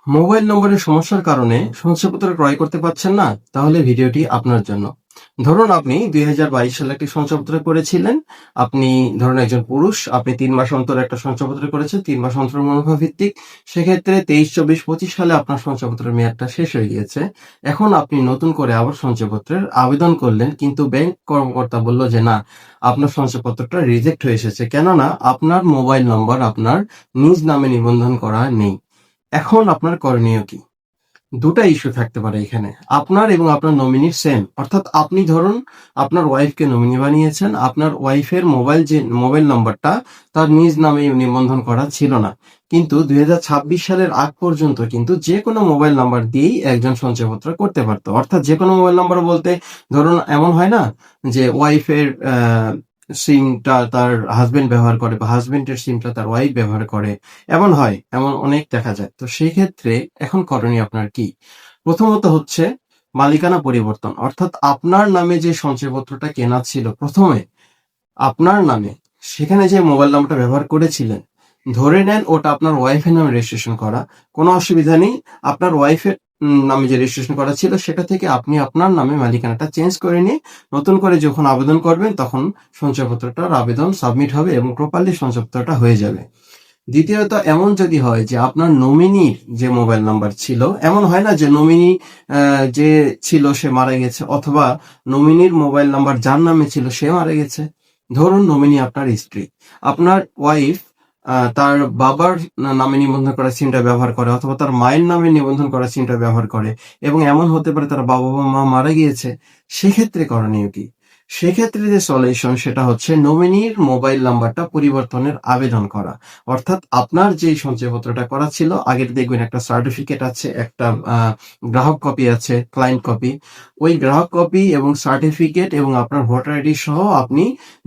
Mobile নম্বরের সমস্যার কারণে সঞ্চয়পত্র ক্রয় করতে পারছেন না? তাহলে ভিডিওটি আপনার জন্য। ধরুন আপনি ২০২২ সালে একটি সঞ্চয়পত্র করেছিলেন। আপনি ধরুন একজন পুরুষ, আপনি ৩ মাস অন্তর একটা সঞ্চয়পত্র করেছেন, ৩ মাস অন্তর মুনাফা ভিত্তিক। সেক্ষেত্রে ২৩, ২৪, ২৫ সালে আপনার সঞ্চয়পত্রের মেয়াদটা শেষ হয়ে গিয়েছে। এখন আপনি নতুন করে আবার সঞ্চয়পত্রের আবেদন করলেন, কিন্তু ব্যাংক কর্মকর্তা বলল যে না, আপনার সঞ্চয়পত্রটা রিজেক্ট হয়ে এসেছে। কেননা আপনার মোবাইল নম্বর আপনার নিজ নামে নিবন্ধন করা নেই। এখন আপনার করণীয় কি? ২ টা ইস্যু থাকতে পারে এখানে। আপনার এবং আপনার নমিনির সেম। অর্থাৎ আপনি ধরুন আপনার ওয়াইফকে নমিনি বানিয়েছেন। আপনার ওয়াইফের মোবাইল নাম্বারটা তার নিজ নামে নিবন্ধন করা ছিল না। কিন্তু ২০২৬ সালের আগ পর্যন্ত কিন্তু যেকোনো মোবাইল নাম্বার দিয়েই একজন সঞ্চয়পত্র করতে পারত। অর্থাৎ যেকোনো মোবাইল নাম্বার বলতে ধরুন এমন হয় না যে ওয়াইফের সিমটা তার হাসব্যান্ড ব্যবহার করে বা হাসব্যান্ডের সিমটা তার ওয়াইফ ব্যবহার করে। এমন হয়, এমন অনেক দেখা যায়। তো সেই ক্ষেত্রে এখন করণীয় আপনার কি? প্রথমত হচ্ছে মালিকানা পরিবর্তন। অর্থাৎ আপনার নামে যে সঞ্চয়পত্রটা কেনা ছিল ১ম এ আপনার নামে, সেখানে যে মোবাইল নাম্বারটা ব্যবহার করেছিলেন, ধরে নেন ওটা আপনার ওয়াইফের নামে রেজিস্ট্রেশন করা। কোনো অসুবিধা নেই। আপনার ওয়াইফের নামে যে রেজিস্ট্রেশন করা ছিল সেটা থেকে আপনি আপনার নামে মালিকানাটা চেঞ্জ করে নিয়ে নতুন করে যখন আবেদন করবেন তখন সঞ্চয়পত্রটার আবেদন সাবমিট হবে এবং প্রপারলি সঞ্চয়পত্রটা হয়ে যাবে। দ্বিতীয়ত এমন যদি হয় যে আপনার নমিনির যে মোবাইল নাম্বার ছিল, এমন হয় না যে নমিনি যে ছিল সে মারা গেছে, অথবা নমিনির মোবাইল নাম্বার যার নামে ছিল সে মারা গেছে। ধরুন নমিনি আপনার স্ত্রী। আপনার ওয়াইফ তার বাবার নামে নিবন্ধন করা সিমটা ব্যবহার করে, অথবা তার মায়ের নামে নিবন্ধন করা সিমটা ব্যবহার করে, এবং এমন হতে পারে তার বাবা বা মা মারা গিয়েছে। সেক্ষেত্রে করণীয় কি? সেক্ষেত্রে যে সলিউশন সেটা হচ্ছে নমিনির মোবাইল নাম্বারটা পরিবর্তনের আবেদন করা। অর্থাৎ আপনার যেই সঞ্চয়পত্রটা করা ছিল, আগের দেখবেন একটা সার্টিফিকেট আছে, একটা গ্রাহক কপি আছে, ক্লায়েন্ট কপি। ওই গ্রাহক কপি এবং সার্টিফিকেট এবং আপনার ভোটার আইডি সহ আপনি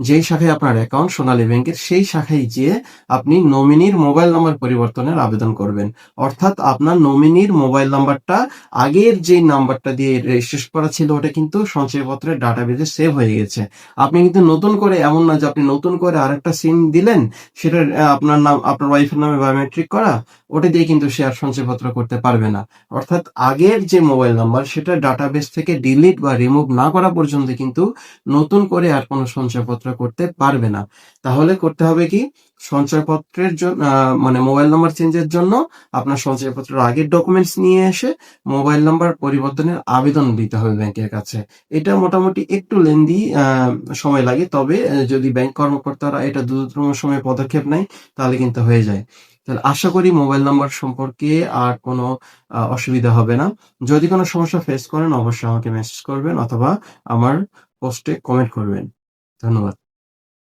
যেই শাখায় আপনার অ্যাকাউন্ট সোনালী ব্যাংকের, সেই শাখায় যেয়ে আপনি নমিনির মোবাইল নাম্বার পরিবর্তনের আবেদন করবেন। অর্থাৎ আপনার নমিনির মোবাইল নাম্বারটা আগের যে নাম্বারটা দিয়ে রেজিস্ট্রেশন করা ছিল ওটা কিন্তু সঞ্চয়পত্রের ডাটাবেজে সেভ হয়ে গেছে। আপনি কিন্তু নতুন করে, এমন না যে আপনি নতুন করে আরেকটা সিম দিলেন, সেটা আপনার নাম, আপনার ওয়াইফের নামে বায়োমেট্রিক করা, ওটা দিয়ে কিন্তু সে আর সঞ্চয়পত্র করতে পারবে না। অর্থাৎ আগের যে মোবাইল নাম্বার সেটা ডাটাবেস থেকে ডিলিট বা রিমুভ না করা পর্যন্ত কিন্তু নতুন করে আর কোনো সঞ্চয়পত্র করতে পারবে না। তাহলে করতে হবে কি? সঞ্চয়পত্রের জন্য মানে মোবাইল নাম্বার চেঞ্জের জন্য আপনার সঞ্চয়পত্রের আগের ডকুমেন্টস নিয়ে এসে মোবাইল নাম্বার পরিবর্তনের আবেদন দিতে হবে ব্যাংকের কাছে। এটা মোটামুটি একটু লেন্দি সময় লাগে। তবে যদি ব্যাংক কর্মকর্তারা এটা দ্রুততম সময়ে পদক্ষেপ নেয় তাহলে কিন্তু হয়ে যায়। তাহলে আশা করি মোবাইল নাম্বার সম্পর্কে আর কোনো অসুবিধা হবে না। যদি কোনো সমস্যা ফেস করেন অবশ্যই আমাকে মেসেজ করবেন অথবা আমার পোস্টে কমেন্ট করবেন। ধন্যবাদ।